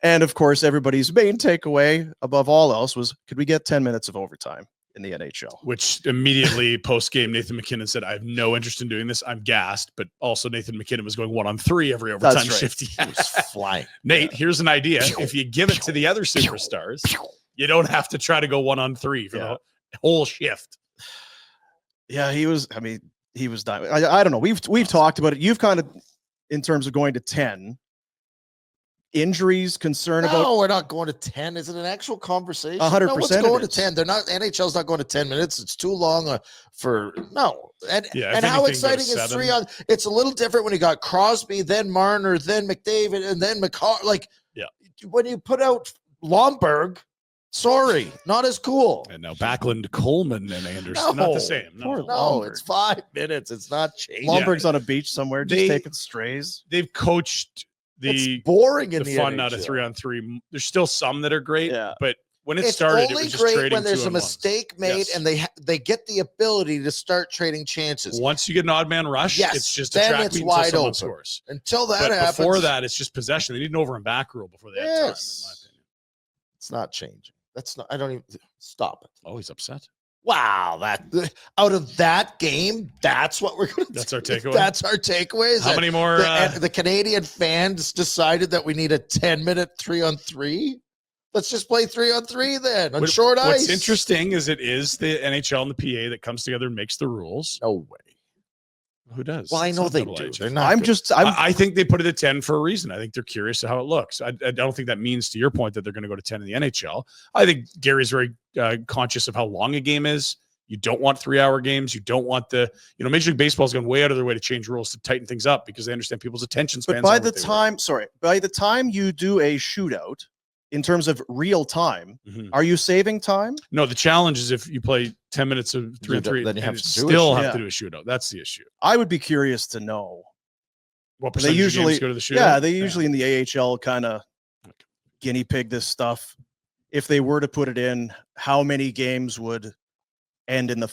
And of course, everybody's main takeaway above all else was, could we get 10 minutes of overtime in the NHL? Which immediately post-game, Nathan McKinnon said, I have no interest in doing this. I'm gassed. But also Nathan McKinnon was going 1-on-3 every overtime shift. He was flying. Nate, here's an idea. If you give it to the other superstars, you don't have to try to go 1-on-3 for the whole shift. Yeah, he was dying. I don't know. We've talked about it. You've kind of, in terms of going to 10, injuries, concern about. No, we're not going to 10. Is it an actual conversation? 100%. No one's going to 10. They're not. NHL's not going to 10 minutes. It's too long for no. And how exciting is 3 on? It's a little different when you got Crosby, then Marner, then McDavid, and then McCall. Like, when you put out Lomberg, sorry, not as cool. And now Backlund, Coleman, and Anderson, not the same. No, it's 5 minutes. It's not changing. Lomberg's on a beach somewhere, just taking strays. They've coached it's boring in the fun NHL. out of 3-on-3. There's still some that are great, but when it it's started, only it was just great trading when there's a 2-on-1s. mistake made and they get the ability to start trading chances. Once you get an odd man rush, it's just a then track it's meet until wide someone open. scores. Until that but happens, before that, it's just possession. They need an over and back rule before they have time, in my opinion. It's not changing. That's not. I don't even stop it. Oh, he's upset. Wow, out of that game, that's what we're going to. That's our takeaway. That's our takeaway. How many more? The Canadian fans decided that we need a 10-minute 3-on-3. Let's just play 3-on-3 then on short ice. What's interesting is it is the NHL and the PA that comes together and makes the rules. No way. Who does? Well, I know they do. They're not. I think they put it at 10 for a reason. I think they're curious to how it looks. I don't think that means, to your point, that they're going to go to 10 in the NHL. I think Gary's very conscious of how long a game is. You don't want 3-hour games. You don't want Major League Baseball is going way out of their way to change rules to tighten things up because they understand people's attention spans. But by the time you do a shootout, in terms of real time, are you saving time? No, the challenge is if you play 10 minutes of 3-on-3, then you have to still have to do a shootout. That's the issue. I would be curious to know what percentage of games go to the shootout. Yeah, they usually in the AHL kind of guinea pig this stuff. If they were to put it in, how many games would end in the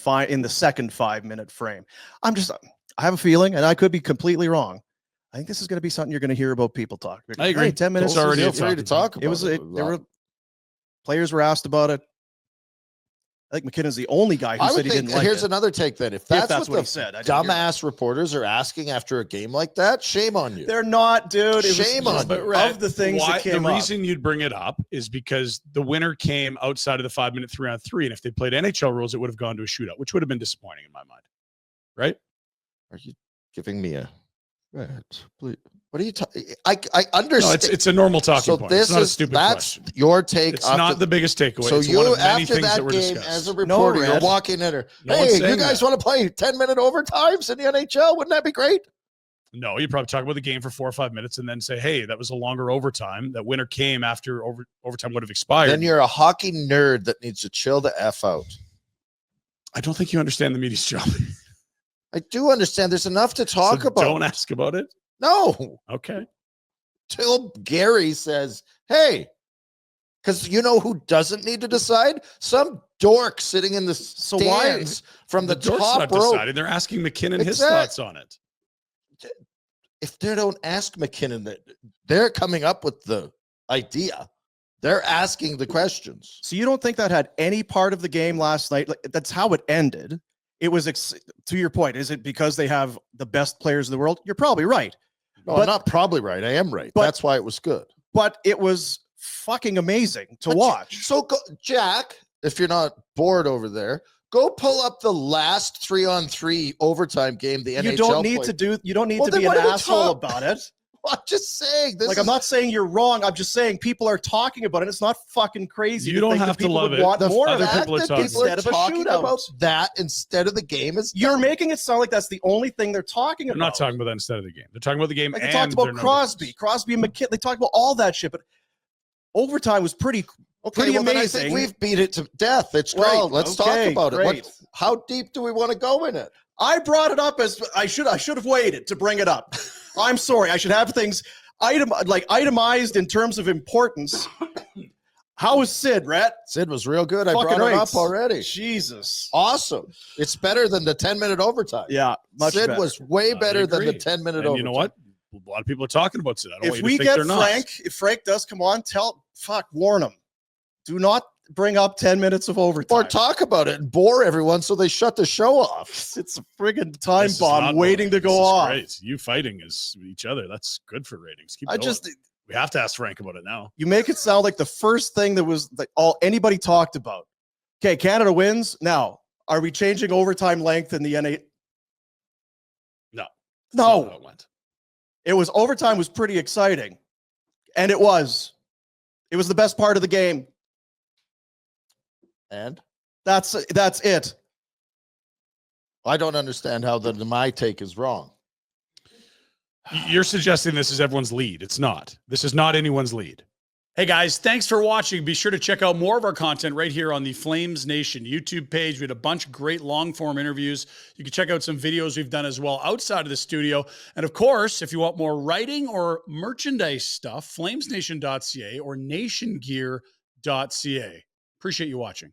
second 5-minute frame? I have a feeling, and I could be completely wrong. I think this is going to be something you're going to hear about people talk. I agree. 10 minutes already free to talk about it. Players were asked about it. I think McKinnon's the only guy who said he didn't like it. Here's another take then. If that's what he said, dumbass reporters are asking after a game like that, shame on you. They're not, dude. Shame on you. Of the things that came up. The reason you'd bring it up is because the winner came outside of the 5-minute 3-on-3, and if they played NHL rules, it would have gone to a shootout, which would have been disappointing in my mind. Right? Are you giving me a... Please. What are you talking? I understand. No, it's a normal talking point. It's not a stupid question. Your take. It's not the biggest takeaway. So it's one you, of many after things that that were game, discussed. as a reporter, you're walking in her. Hey, you guys want to play 10-minute overtimes in the NHL? Wouldn't that be great? No, you probably talk about the game for 4 or 5 minutes and then say, hey, that was a longer overtime. That winner came after overtime would have expired. Then you're a hockey nerd that needs to chill the F out. I don't think you understand the media's job. I do understand. There's enough to talk about. Don't ask about it. No. Okay. Till Gary says, hey, because you know who doesn't need to decide? Some dork sitting in the stands from the top row. Decided. They're asking McKinnon his thoughts on it. If they don't ask McKinnon, that they're coming up with the idea. They're asking the questions. So you don't think that had any part of the game last night? Like, that's how it ended. It was, to your point, is it because they have the best players in the world? You're probably right. No, I'm not probably right. I am right. That's why it was good. But it was fucking amazing to watch. So, Jack, if you're not bored over there, go pull up the last 3-on-3 overtime game the NHL played. You don't need to be an asshole about it. I'm just saying. I'm not saying you're wrong. I'm just saying people are talking about it. It's not fucking crazy. You don't have to love it. Want more other of people are talking instead of a shootout. About that instead of the game. You're making it sound like that's the only thing they're talking about. They're not talking about that instead of the game. They're talking about the game. Like they talked about Crosby and McKinnon. They talked about all that shit, but overtime was pretty amazing. Then I think we've beat it to death. It's great. Let's talk about it. How deep do we want to go in it? I brought it up as I should have waited to bring it up. I'm sorry. I should have things itemized in terms of importance. How was Sid, Rhett? Sid was real good. I brought it up already. Jesus. Awesome. It's better than the 10-minute overtime. Yeah. Sid was way better than the 10-minute overtime. You know what? A lot of people are talking about it. I don't want If you we to think get they're not. Frank, if Frank does come on, warn him. Do not bring up 10 minutes of overtime. Or talk about it and bore everyone so they shut the show off. It's a friggin' time This is bomb not waiting to boring. go This is off. Great. You fighting is each other. That's good for ratings. Keep I going. just We have to ask Frank about it now. You make it sound like the first thing that was like all anybody talked about. Okay, Canada wins. Now, are we changing overtime length in the NA? No. No. It went. It was overtime was pretty exciting. And it was. It was the best part of the game. And that's it. I don't understand how my take is wrong. You're suggesting this is everyone's lead. It's not. This is not anyone's lead. Hey guys, thanks for watching. Be sure to check out more of our content right here on the Flames Nation YouTube page. We had a bunch of great long-form interviews. You can check out some videos we've done as well outside of the studio. And of course, if you want more writing or merchandise stuff, flamesnation.ca or nationgear.ca. Appreciate you watching.